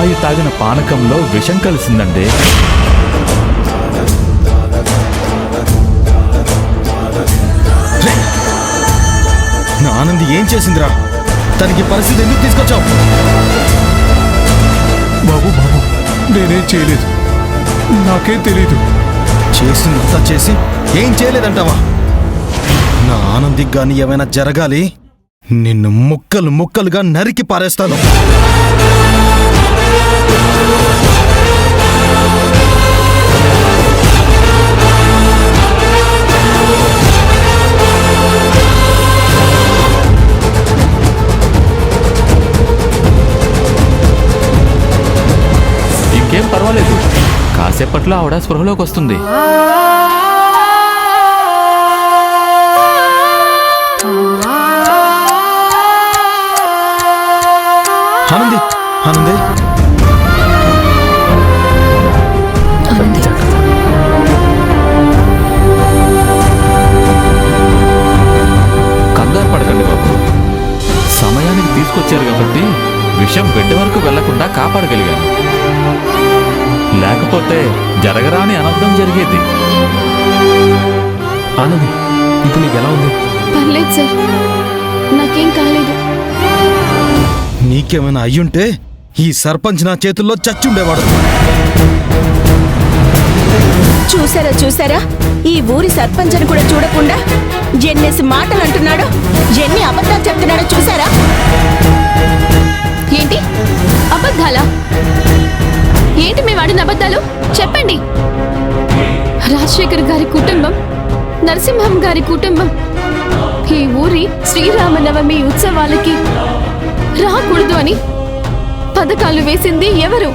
అబ్బాయి తాగిన పానకంలో విషం కలిసిందండి. నా ఆనంది ఏం చేసిందిరా? తనకి పరిస్థితి ఎందుకు తీసుకొచ్చావు? బాబు బాబు, నేనేం చేయలేదు, నాకేం తెలీదు. చేసిందంతా చేసి ఏం చేయలేదంటావా? నా ఆనందికి గాని ఏమైనా జరగాలి, నిన్ను ముక్కలు ముక్కలుగా నరికి పారేస్తాను. ఇంకేం పర్వాలేదు, కాసేపట్లో ఆవిడ స్పృహలోకి వస్తుంది. ఆనంది, ఆనంది, కంగారు పడకండి బాబు. సమయానికి తీసుకొచ్చారు కాబట్టి విషం బిడ్డ వరకు వెళ్లకుండా కాపాడగలిగాను. లేకపోతే జరగరాని అనర్థం జరిగేది. ఆనంది, ఇప్పుడు నీకు ఎలా ఉంది? పర్లేదు సార్, నాకేం కాలేదు. నీకేమైనా అయ్యుంటే ఈ సర్పంచ్ నా చేతుల్లో చచ్చుండేవాడు. చూసారా చూసారా, ఈ ఊరి సర్పంచ్ కూడా చూడకుండా ఎన్నేసి మాటలు అంటున్నాడో, ఎన్ని అబద్ధాలు చెప్తున్నాడో చూసారా? ఏంటి అబద్ధాలా? ఏంటి మేము ఆడిన అబద్ధాలు చెప్పండి. రాజశేఖర్ గారి కుటుంబం, నరసింహం గారి కుటుంబం ఈ ఊరి శ్రీరామనవమి ఉత్సవాలకి రాకూడదు అని పథకాలు వేసింది ఎవరు?